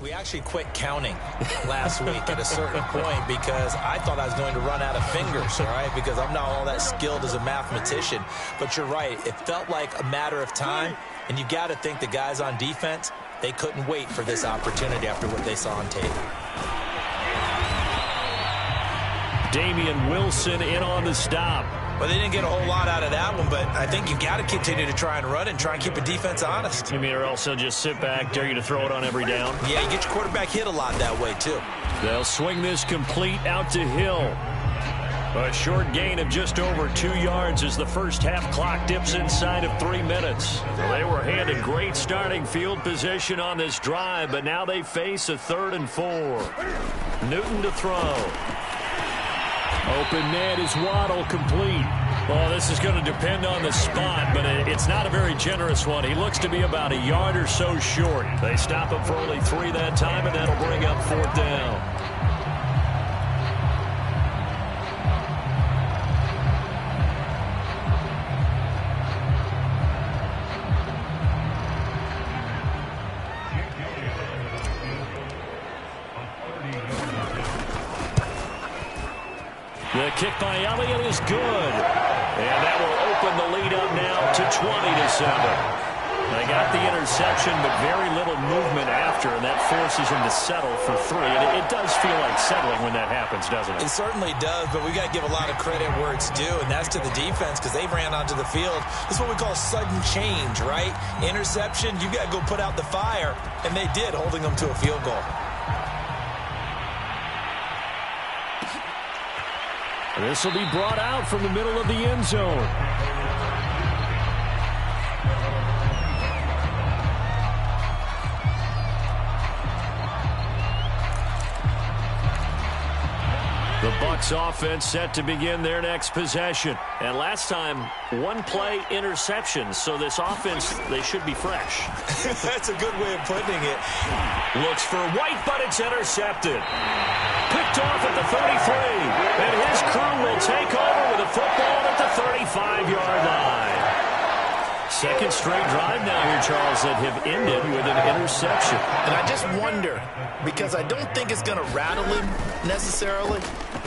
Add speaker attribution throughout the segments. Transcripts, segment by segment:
Speaker 1: We actually quit counting last week at a certain point because I thought I was going to run out of fingers, all right, because I'm not all that skilled as a mathematician. But you're right. It felt like a matter of time, and you got to think the guys on defense, they couldn't wait for this opportunity after what they saw on tape.
Speaker 2: Damian Wilson in on the stop.
Speaker 1: Well, they didn't get a whole lot out of that one, but I think you've got to continue to try and run and try and keep a defense honest.
Speaker 2: You mean or also just sit back, dare you to throw it on every down?
Speaker 1: Yeah, you get your quarterback hit a lot that way, too.
Speaker 2: They'll swing this complete out to Hill. A short gain of just over 2 yards as the first half clock dips inside of 3 minutes. Well, they were handed great starting field position on this drive, but now they face a 3rd and 4. Newton to throw. Open net is Waddle complete. Well, this is going to depend on the spot, but it's not a very generous one. He looks to be about a yard or so short. They stop him for only 3 that time, and that'll bring up 4th down. The kick by Elliott is good. And that will open the lead up now to 20-7. They got the interception, but very little movement after, and that forces him to settle for 3. And it does feel like settling when that happens, doesn't it?
Speaker 1: It certainly does, but we got to give a lot of credit where it's due, and that's to the defense because they ran onto the field. This is what we call sudden change, right? Interception, you got to go put out the fire, and they did, holding them to a field goal.
Speaker 2: This will be brought out from the middle of the end zone. The Bucs offense set to begin their next possession. And last time, 1-play interception. So this offense, they should be fresh.
Speaker 1: That's a good way of putting it.
Speaker 2: Looks for White, but it's intercepted. Picked off at the 33. And his crew will take over with a football at the 35-yard line. Second straight drive now here, Charles, that have ended with an interception.
Speaker 1: And I just wonder, because I don't think it's going to rattle him necessarily,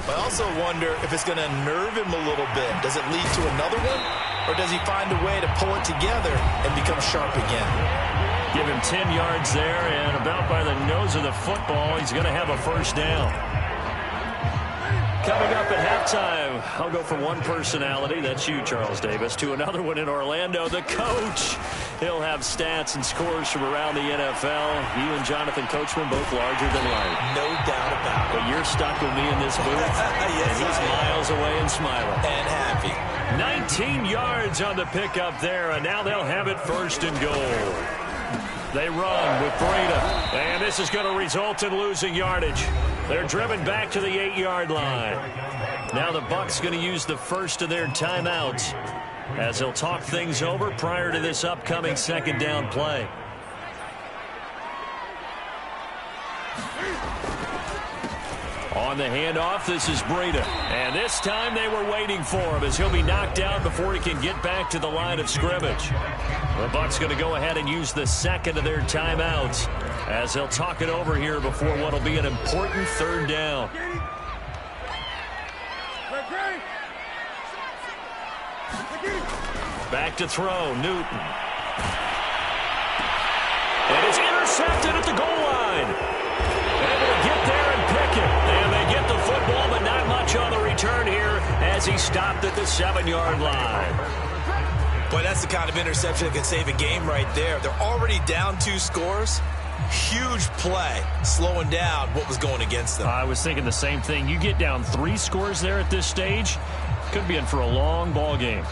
Speaker 1: but I also wonder if it's going to nerve him a little bit. Does it lead to another one? Or does he find a way to pull it together and become sharp again?
Speaker 2: Give him 10 yards there, and about by the nose of the football, he's going to have a first down. Coming up at halftime, I'll go from one personality, that's you, Charles Davis, to another one in Orlando, the coach. He'll have stats and scores from around the NFL. You and Jonathan Coachman both larger than life.
Speaker 1: No doubt about it.
Speaker 2: But you're stuck with me in this booth,
Speaker 1: yes,
Speaker 2: and he's miles away and smiling.
Speaker 1: And happy.
Speaker 2: 19 yards on the pickup there, and now they'll have it 1st and goal. They run with Breda, and this is going to result in losing yardage. They're driven back to the 8-yard line. Now the Bucs going to use the first of their timeouts as they'll talk things over prior to this upcoming 2nd down play. On the handoff, this is Breda. And this time they were waiting for him as he'll be knocked down before he can get back to the line of scrimmage. The Bucs going to go ahead and use the 2nd of their timeouts as they'll talk it over here before what will be an important 3rd down. Back to throw, Newton. And it's intercepted at the goal line. Able to get there and pick it. And they get the football, but not much on the return here as he stopped at the 7-yard line.
Speaker 1: Boy, that's the kind of interception that could save a game right there. They're already down 2 scores. Huge play, slowing down what was going against them.
Speaker 2: I was thinking the same thing. You get down 3 scores there at this stage, could be in for a long ball game.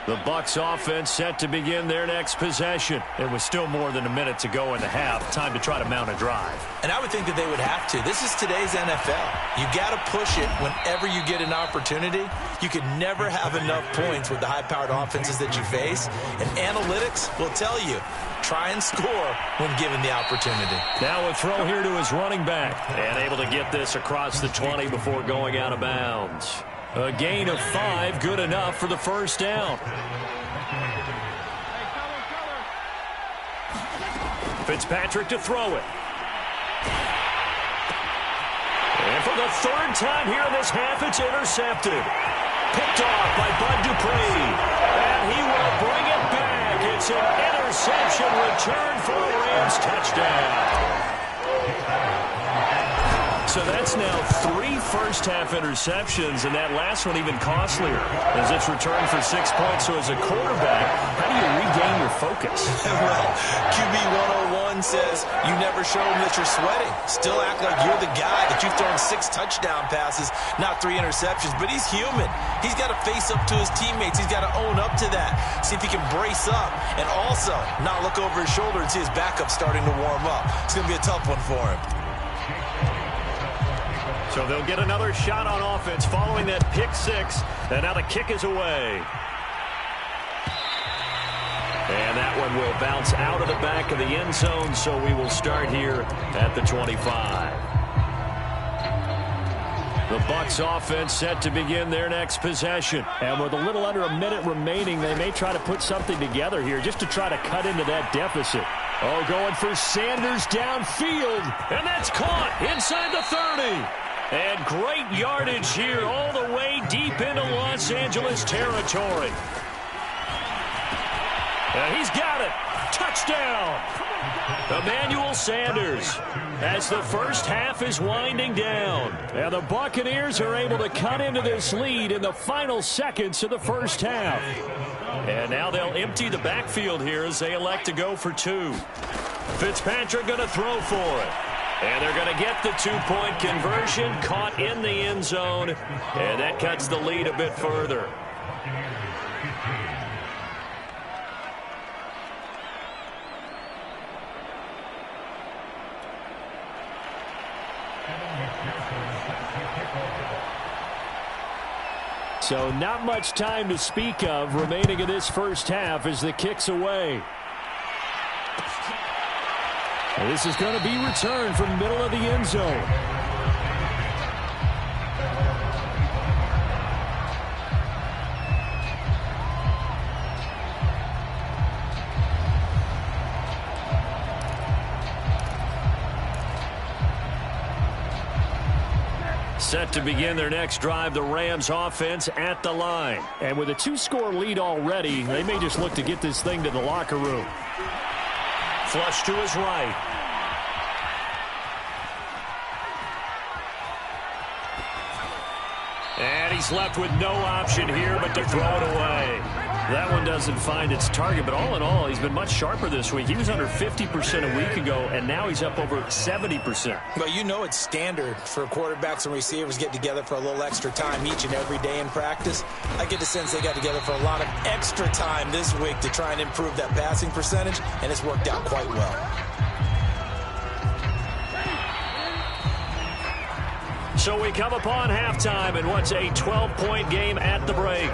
Speaker 2: The Bucs offense set to begin their next possession. It was still more than a minute to go in the half. Time to try to mount a drive.
Speaker 1: And I would think that they would have to. This is today's NFL. You got to push it whenever you get an opportunity. You could never have enough points with the high-powered offenses that you face. And analytics will tell you, try and score when given the opportunity.
Speaker 2: Now a throw here to his running back. And able to get this across the 20 before going out of bounds. A gain of 5, good enough for the first down. Fitzpatrick to throw it. And for the third time here in this half, it's intercepted. Picked off by Bud Dupree. And he will bring it back. It's an interception return for a Rams touchdown. So that's now 3 first-half interceptions, and that last one even costlier as it's returned for 6 points. So as a quarterback, how do you regain your focus?
Speaker 1: Well, QB 101 says you never show them that you're sweating. Still act like you're the guy, that you've thrown 6 touchdown passes, not 3 interceptions. But he's human. He's got to face up to his teammates. He's got to own up to that. See if he can brace up and also not look over his shoulder and see his backup starting to warm up. It's going to be a tough one for him.
Speaker 2: So they'll get another shot on offense following that pick 6. And now the kick is away. And that one will bounce out of the back of the end zone, so we will start here at the 25. The Bucs offense set to begin their next possession. And with a little under a minute remaining, they may try to put something together here just to try to cut into that deficit. Oh, going for Sanders downfield. And that's caught inside the 30. And great yardage here all the way deep into Los Angeles territory. And he's got it. Touchdown. Emmanuel Sanders as the first half is winding down. And the Buccaneers are able to cut into this lead in the final seconds of the first half. And now they'll empty the backfield here as they elect to go for 2. Fitzpatrick going to throw for it. And they're going to get the 2-point conversion, caught in the end zone, and that cuts the lead a bit further. So not much time to speak of remaining in this first half as the kick's away. This is going to be returned from middle of the end zone. Set to begin their next drive, the Rams offense at the line. And with a 2-score lead already, they may just look to get this thing to the locker room. Flush to his right. And he's left with no option here but to throw it away. That one doesn't find its target, but all in all, he's been much sharper this week. He was under 50% a week ago, and now he's up over 70%.
Speaker 1: Well, you know it's standard for quarterbacks and receivers get together for a little extra time each and every day in practice. I get the sense they got together for a lot of extra time this week to try and improve that passing percentage, and it's worked out quite well.
Speaker 2: So we come upon halftime in what's a 12-point game at the break.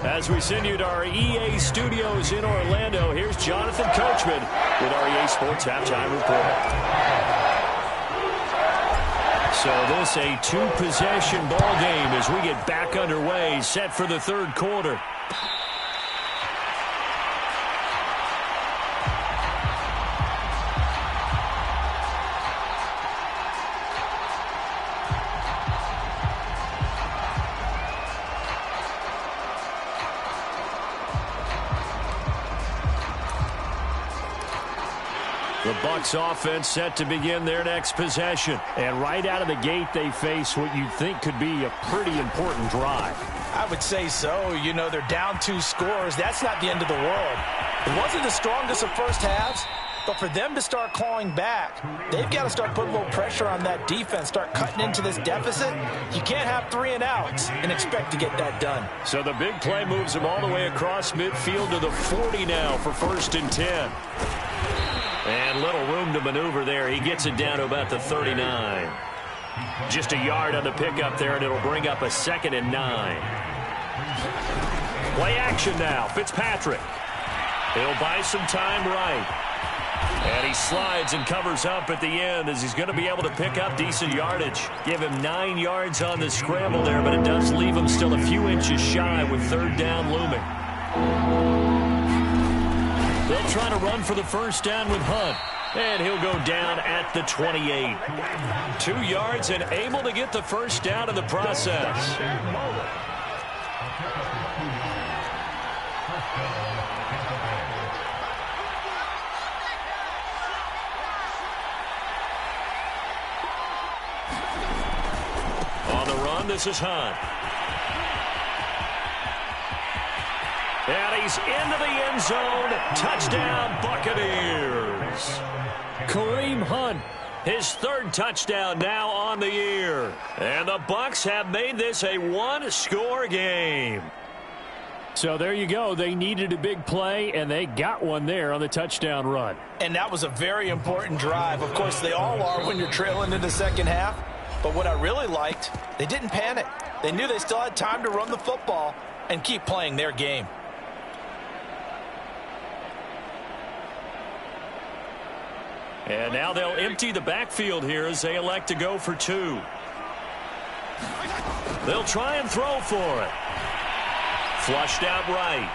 Speaker 2: As we send you to our EA studios in Orlando, here's Jonathan Coachman with our EA Sports Halftime Report. So this a 2-possession ball game as we get back underway, set for the third quarter. The Bucs offense set to begin their next possession. And right out of the gate, they face what you'd think could be a pretty important drive.
Speaker 3: I would say so. You know, they're down 2 scores. That's not the end of the world. It wasn't the strongest of first halves, but for them to start clawing back, they've got to start putting a little pressure on that defense, start cutting into this deficit. You can't have 3 and outs and expect to get that done.
Speaker 2: So the big play moves them all the way across midfield to the 40 now for 1st and 10. And little room to maneuver there. He gets it down to about the 39. Just a yard on the pickup there, and it'll bring up a 2nd and 9. Play action now. Fitzpatrick. He'll buy some time right. And he slides and covers up at the end as he's going to be able to pick up decent yardage. Give him 9 yards on the scramble there, but it does leave him still a few inches shy with third down looming. They'll try to run for the first down with Hunt. And he'll go down at the 28. 2 yards and able to get the first down in the process. On the run, this is Hunt. And he's into the end zone. Touchdown, Buccaneers. Kareem Hunt, his third touchdown now on the year. And the Bucs have made this a one-score game. So there you go. They needed a big play, and they got one there on the touchdown run.
Speaker 3: And that was a very important drive. Of course, they all are when you're trailing in the second half. But what I really liked, they didn't panic. They knew they still had time to run the football and keep playing their game.
Speaker 2: And now they'll empty the backfield here as they elect to go for 2. They'll try and throw for it. Flushed out right.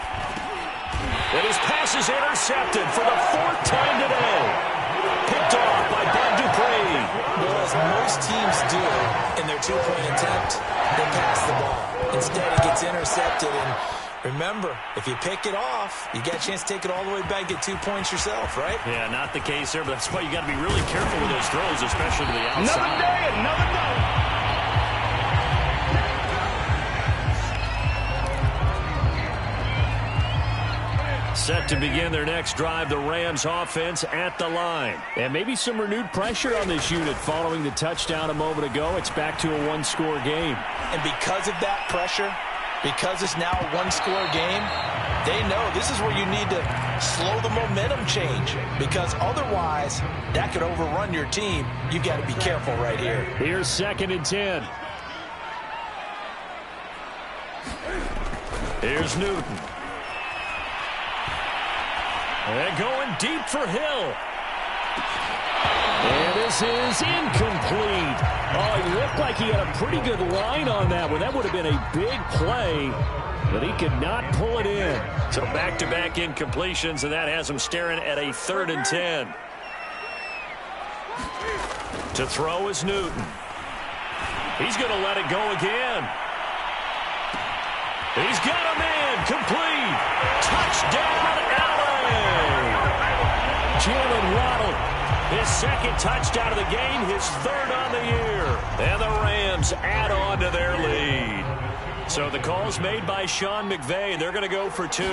Speaker 2: And his pass is intercepted for the 4th time today. Picked off by Bud Dupree.
Speaker 1: Well, as most teams do in their two-point attempt, they pass the ball. Instead, it gets intercepted. And remember, if you pick it off, you get a chance to take it all the way back, get 2 points yourself, right?
Speaker 2: Yeah, not the case there, but that's why you got to be really careful with those throws, especially to the outside.
Speaker 3: Another day, another day.
Speaker 2: Set to begin their next drive, the Rams offense at the line. And maybe some renewed pressure on this unit following the touchdown a moment ago. It's back to a one-score game.
Speaker 3: And because of that pressure, because it's now a one-score game, they know this is where you need to slow the momentum change, because otherwise that could overrun your team. You've got to be careful right here.
Speaker 2: Here's 2nd and 10. Here's Newton. And going deep for Hill. And this is incomplete. Oh, he looked like he had a pretty good line on that one. That would have been a big play, but he could not pull it in. So back-to-back incompletions, and that has him staring at a 3rd and 10. To throw is Newton. He's going to let it go again. He's got him in. Complete. Touchdown, Jalen Waddle, his 2nd touchdown of the game, his 3rd on the year. And the Rams add on to their lead. So the call's made by Sean McVay. They're going to go for 2.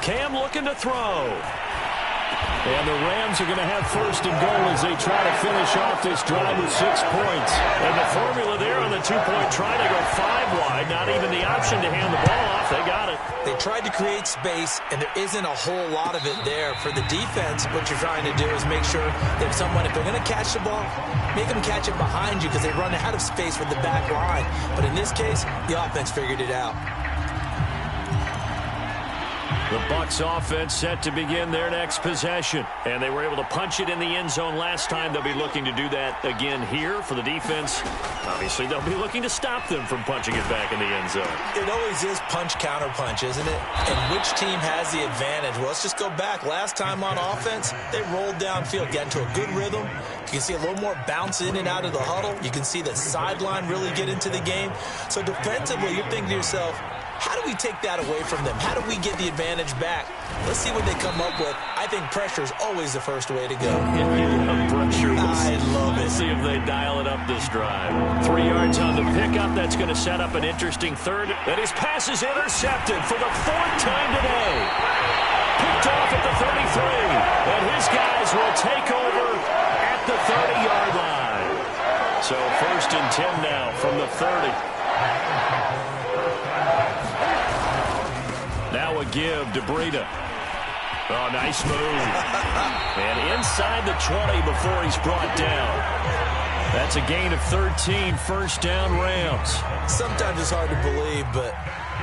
Speaker 2: Cam looking to throw. And the Rams are going to have 1st and goal as they try to finish off this drive with 6 points. And the formula there on the 2-point try to go 5 wide. Not even the option to hand the ball off. They got it.
Speaker 1: They tried to create space, and there isn't a whole lot of it there. For the defense, what you're trying to do is make sure that if they're going to catch the ball, make them catch it behind you, because they run out of space with the back line. But in this case, the offense figured it out.
Speaker 2: The Bucs offense set to begin their next possession. And they were able to punch it in the end zone last time. They'll be looking to do that again here for the defense. Obviously, they'll be looking to stop them from punching it back in the end zone.
Speaker 1: It always is punch-counter-punch, isn't it? And which team has the advantage? Well, let's just go back. Last time on offense, they rolled downfield, got into a good rhythm. You can see a little more bounce in and out of the huddle. You can see the sideline really get into the game. So defensively, you're thinking to yourself, how do we take that away from them? How do we get the advantage back? Let's see what they come up with. I think pressure is always the first way to go.
Speaker 2: Pressure.
Speaker 1: I love it.
Speaker 2: Let's see if they dial it up this drive. 3 yards on the pickup. That's going to set up an interesting 3rd. And his pass is intercepted for the 4th time today. Picked off at the 33. And his guys will take over at the 30-yard line. So 1st and 10 now from the 30. Now a give to Breida. Oh, nice move. And inside the 20 before he's brought down. That's a gain of 13, 1st down Rams.
Speaker 1: Sometimes it's hard to believe, but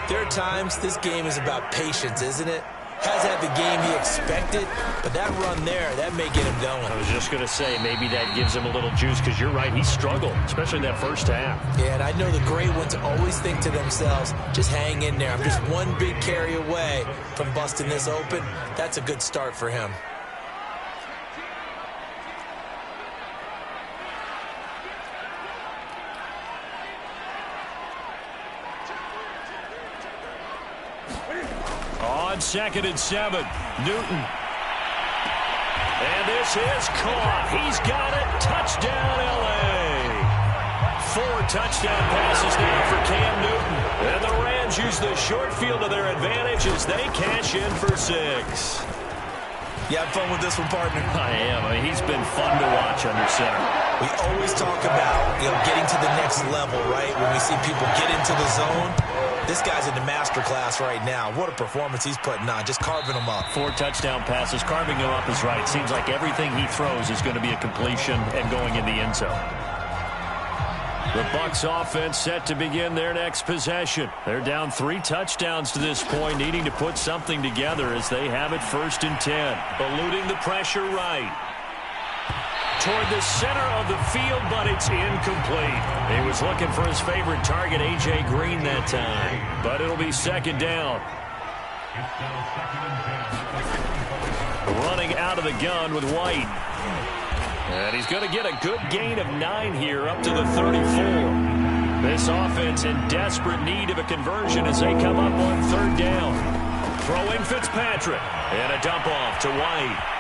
Speaker 1: there are times this game is about patience, isn't it? Has had the game he expected, but that run there, that may get him going.
Speaker 2: I was just going to say, maybe that gives him a little juice, because you're right, he struggled, especially in that first half.
Speaker 1: Yeah, and I know the great ones always think to themselves, just hang in there. I'm just one big carry away from busting this open. That's a good start for him.
Speaker 2: On 2nd and 7, Newton. And this is caught. He's got it. Touchdown, L.A. 4 touchdown passes now for Cam Newton. And the Rams use the short field to their advantage as they cash in for 6.
Speaker 1: You have fun with this one, partner?
Speaker 2: I am. I mean, he's been fun to watch under center.
Speaker 1: We always talk about, getting to the next level, right? When we see people get into the zone. This guy's in the master class right now. What a performance he's putting on, just carving them up.
Speaker 2: 4 touchdown passes. Carving them up is right. Seems like everything he throws is going to be a completion and going in the end zone. The Bucs offense set to begin their next possession. They're down 3 touchdowns to this point, needing to put something together as they have it 1st and 10. Eluding the pressure right. Toward the center of the field, but it's incomplete. He was looking for his favorite target, A.J. Green, that time. But it'll be 2nd down. Running out of the gun with White. And he's going to get a good gain of 9 here up to the 34. This offense in desperate need of a conversion as they come up on 3rd down. Throwing Fitzpatrick. And a dump off to White.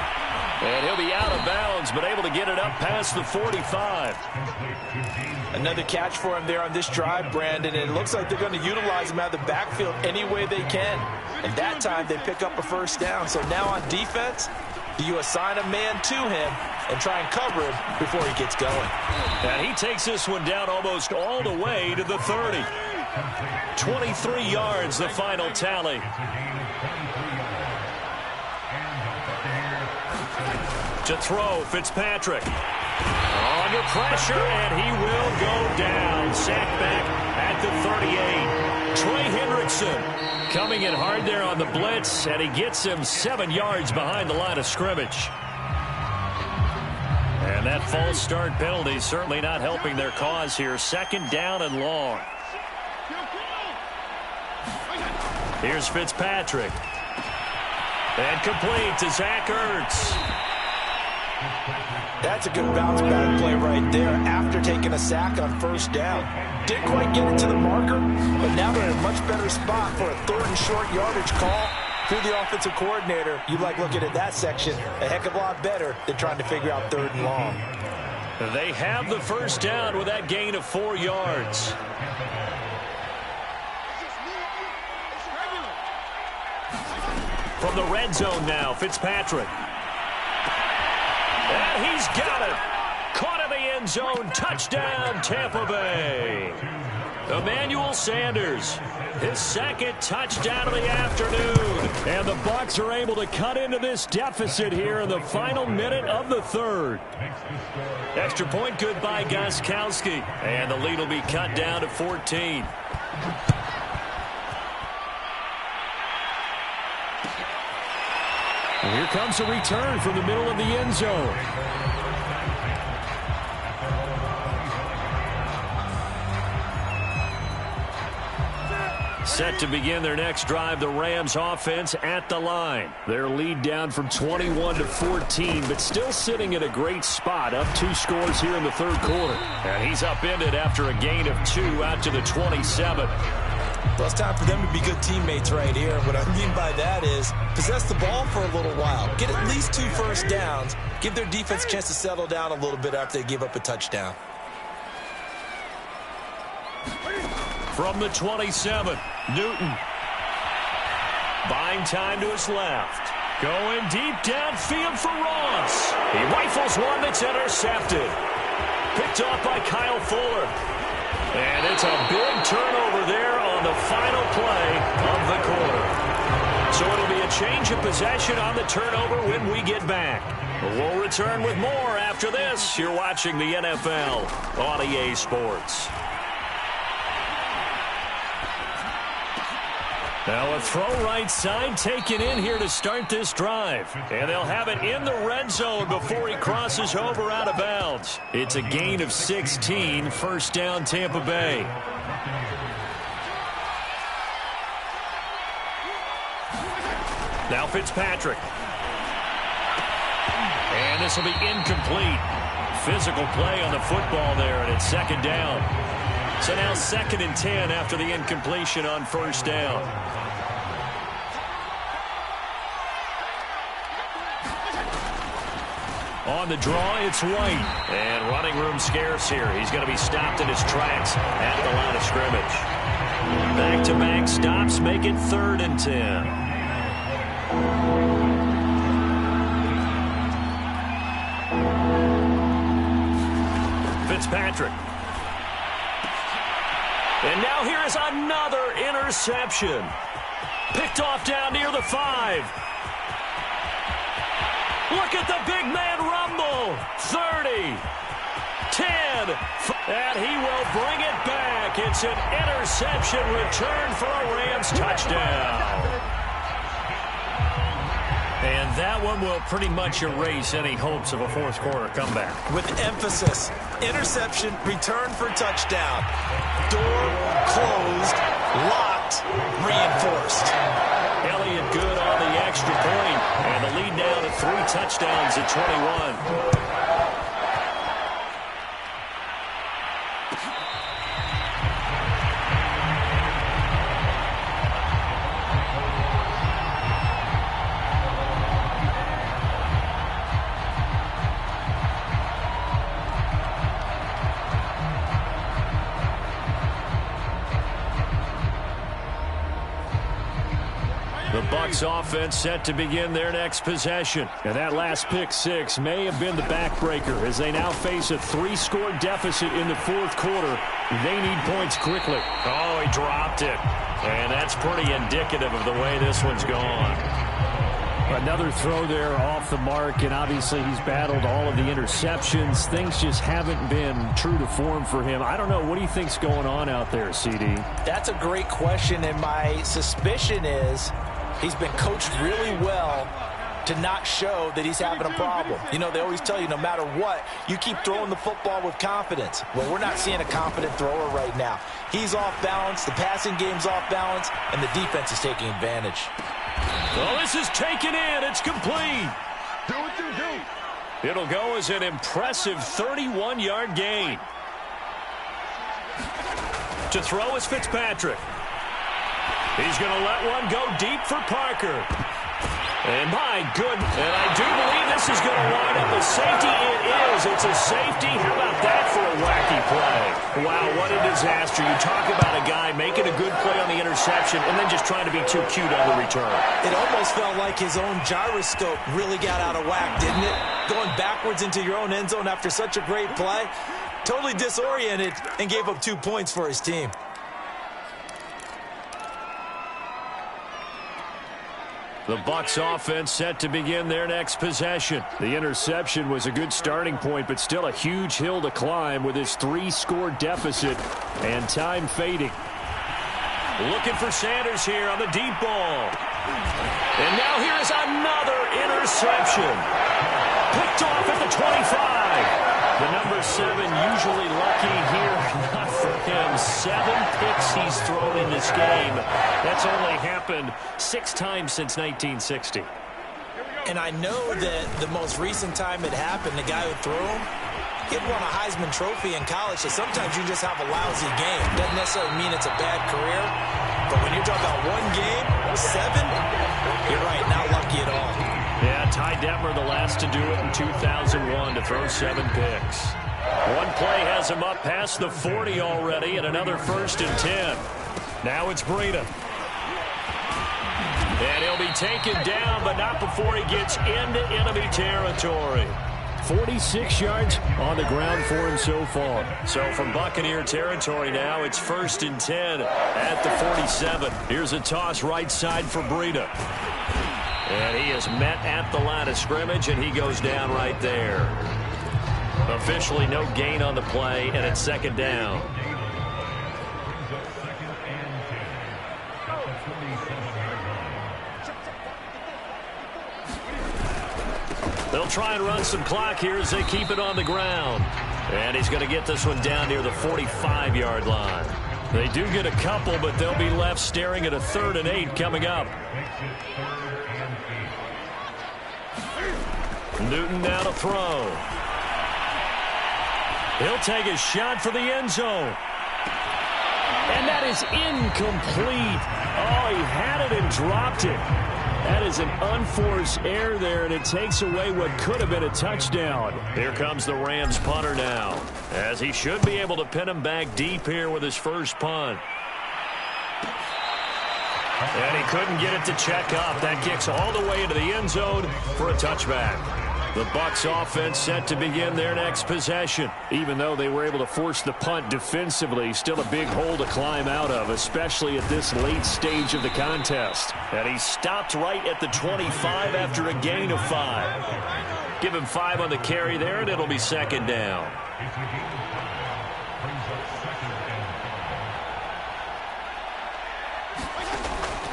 Speaker 2: And he'll be out of bounds, but able to get it up past the 45.
Speaker 3: Another catch for him there on this drive, Brandon, and it looks like they're going to utilize him out of the backfield any way they can. And that time they pick up a 1st down. So now on defense, do you assign a man to him and try and cover him before he gets going?
Speaker 2: And he takes this one down almost all the way to the 30. 23 yards, the final tally. To throw, Fitzpatrick. Under pressure, and he will go down. Sacked back at the 38. Trey Hendrickson coming in hard there on the blitz, and he gets him 7 yards behind the line of scrimmage. And that false start penalty certainly not helping their cause here. 2nd down and long. Here's Fitzpatrick. And complete to Zach Ertz.
Speaker 3: That's a good bounce back play right there after taking a sack on 1st down. Didn't quite get it to the marker, but now they're in a much better spot for a 3rd and short yardage call. Through the offensive coordinator, you like looking at that section a heck of a lot better than trying to figure out 3rd and long.
Speaker 2: They have the 1st down with that gain of 4 yards. From the red zone now, Fitzpatrick. And he's got it. Caught in the end zone. Touchdown, Tampa Bay. Emmanuel Sanders, his 2nd touchdown of the afternoon. And the Bucs are able to cut into this deficit here in the final minute of the 3rd. Extra point good by Gostkowski. And the lead will be cut down to 14. And here comes a return from the middle of the end zone. Set to begin their next drive, the Rams offense at the line. Their lead down from 21 to 14, but still sitting in a great spot, up 2 scores here in the 3rd quarter. And he's upended after a gain of 2 out to the 27.
Speaker 1: Well, it's time for them to be good teammates right here. What I mean by that is possess the ball for a little while. Get at least 2 first downs. Give their defense a chance to settle down a little bit after they give up a touchdown.
Speaker 2: From the 27, Newton. Buying time to his left. Going deep downfield for Ross. He rifles one that's intercepted. Picked off by Kyle Fuller. And it's a big turnover there on the final play of the quarter. So it'll be a change of possession on the turnover when we get back. We'll return with more after this. You're watching the NFL on EA Sports. Now a throw right side taken in here to start this drive. And they'll have it in the red zone before he crosses over out of bounds. It's a gain of 16, first down Tampa Bay. Now Fitzpatrick. And this will be incomplete. Physical play on the football there, and it's second down. So now 2nd and 10 after the incompletion on first down. On the draw, it's White. And running room scarce here. He's going to be stopped in his tracks at the line of scrimmage. Back-to-back stops make it 3rd and 10. Fitzpatrick. And now here is another interception. Picked off down near the 5. Look at the big man rumble. 30, 10, and he will bring it back. It's an interception return for a Rams touchdown. And that one will pretty much erase any hopes of a fourth quarter comeback.
Speaker 1: With emphasis, interception, return for touchdown. Door closed, locked, reinforced.
Speaker 2: Elliott good on the extra point, and the lead now to 3 touchdowns at 21. The Bucs offense set to begin their next possession. And that last pick 6 may have been the backbreaker as they now face a 3-score deficit in the fourth quarter. They need points quickly. Oh, he dropped it. And that's pretty indicative of the way this one's gone.
Speaker 4: Another throw there off the mark, and obviously he's battled all of the interceptions. Things just haven't been true to form for him. I don't know. What do you think's going on out there, CD?
Speaker 3: That's a great question, and my suspicion is he's been coached really well to not show that he's having a problem. You know, they always tell you no matter what, you keep throwing the football with confidence. Well, we're not seeing a confident thrower right now. He's off balance, the passing game's off balance, and the defense is taking advantage.
Speaker 2: Well, this is taken in. It's complete. Do what you do. It'll go as an impressive 31-yard gain. To throw is Fitzpatrick. He's going to let one go deep for Parker. And my goodness, and I do believe this is going to wind up a safety. It is. It's a safety. How about that for a wacky play? Wow, what a disaster. You talk about a guy making a good play on the interception and then just trying to be too cute on the return.
Speaker 1: It almost felt like his own gyroscope really got out of whack, didn't it? Going backwards into your own end zone after such a great play. Totally disoriented and gave up 2 points for his team.
Speaker 2: The Bucs offense set to begin their next possession.
Speaker 4: The interception was a good starting point, but still a huge hill to climb with his 3-score deficit and time fading.
Speaker 2: Looking for Sanders here on the deep ball. And now here is another interception. Picked off at the 25. The number 7 usually lucky here. Not for him. 7 picks he's thrown in this game. That's only happened 6 times since 1960.
Speaker 1: And I know that the most recent time it happened, the guy who threw him, he had won a Heisman Trophy in college, so sometimes you just have a lousy game. Doesn't necessarily mean it's a bad career, but when you're talking about one game, 7, you're right, not lucky at all.
Speaker 2: Yeah, Ty Detmer the last to do it in 2001 to throw 7 picks. One play has him up past the 40 already, and another 1st and 10. Now it's Breida. And he'll be taken down, but not before he gets into enemy territory.
Speaker 4: 46 yards on the ground for him so far.
Speaker 2: So from Buccaneer territory now, it's 1st and 10 at the 47. Here's a toss right side for Breida. And he is met at the line of scrimmage, and he goes down right there. Officially no gain on the play, and it's 2nd down. They'll try and run some clock here as they keep it on the ground. And he's going to get this one down near the 45-yard line. They do get a couple, but they'll be left staring at a 3rd and 8 coming up. Newton now to throw. He'll take a shot for the end zone. And that is incomplete. Oh, he had it and dropped it. That is an unforced error there, and it takes away what could have been a touchdown. Here comes the Rams punter now, as he should be able to pin him back deep here with his first punt. And he couldn't get it to check up. That kicks all the way into the end zone for a touchback. The Bucs offense set to begin their next possession. Even though they were able to force the punt defensively, still a big hole to climb out of, especially at this late stage of the contest. And he stopped right at the 25 after a gain of 5. Give him 5 on the carry there, and it'll be 2nd down.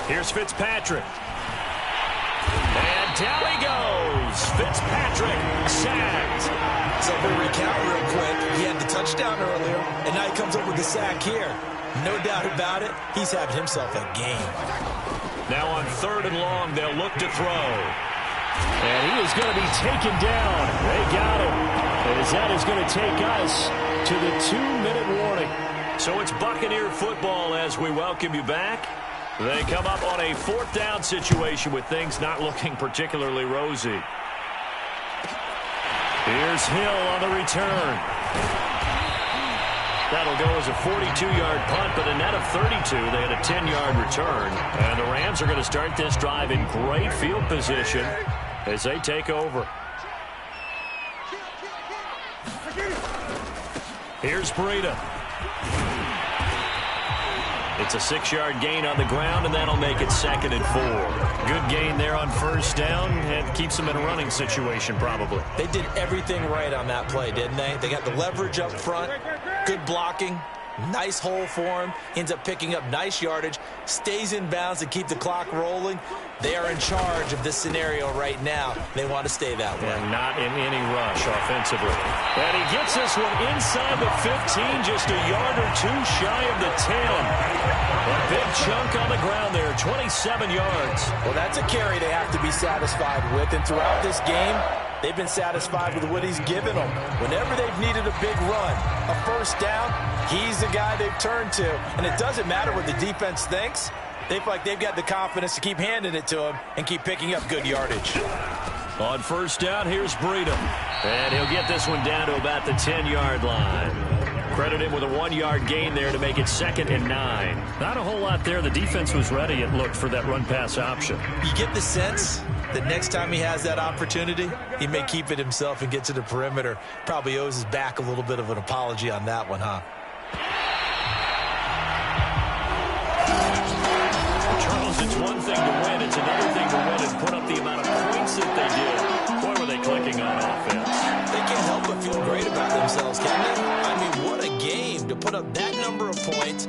Speaker 2: Here's Fitzpatrick. And down he goes. Fitzpatrick sacked.
Speaker 1: So if we recount real quick, he had the touchdown earlier, and now he comes up with the sack here. No doubt about it, he's having himself a game.
Speaker 2: Now on 3rd and long, they'll look to throw. And he is going to be taken down. They got him. As that is going to take us to the 2-minute warning. So it's Buccaneer football as we welcome you back. They come up on a 4th down situation with things not looking particularly rosy. Here's Hill on the return. That'll go as a 42-yard punt, but a net of 32. They had a 10-yard return. And the Rams are going to start this drive in great field position as they take over. Here's Breida. It's a 6-yard gain on the ground, and that'll make it 2nd and 4. Good gain there on 1st down, and keeps them in a running situation probably.
Speaker 1: They did everything right on that play, didn't they? They got the leverage up front, good blocking, nice hole for him, ends up picking up nice yardage, stays in bounds to keep the clock rolling. They are in charge of this scenario right now. They want to stay that way.
Speaker 2: And not in any rush offensively. And he gets this one inside the 15, just a yard or 2 shy of the 10. A big chunk on the ground there, 27 yards.
Speaker 3: Well, that's a carry they have to be satisfied with. And throughout this game, they've been satisfied with what he's given them. Whenever they've needed a big run, a 1st down, he's the guy they've turned to. And it doesn't matter what the defense thinks. They feel like they've got the confidence to keep handing it to him and keep picking up good yardage.
Speaker 2: On 1st down, here's Breida. And he'll get this one down to about the 10-yard line. Credit him with a 1-yard gain there to make it 2nd and 9. Not a whole lot there. The defense was ready, it looked, for that run-pass option.
Speaker 1: You get the sense that next time he has that opportunity, he may keep it himself and get to the perimeter. Probably owes his back a little bit of an apology on that one, huh?
Speaker 2: Charles, it's one thing to win. It's another thing to win and put up the amount of points that they did. Boy, were they clicking on offense.
Speaker 1: They can't help but feel great about themselves, can they? I mean, what a game to put up that number of points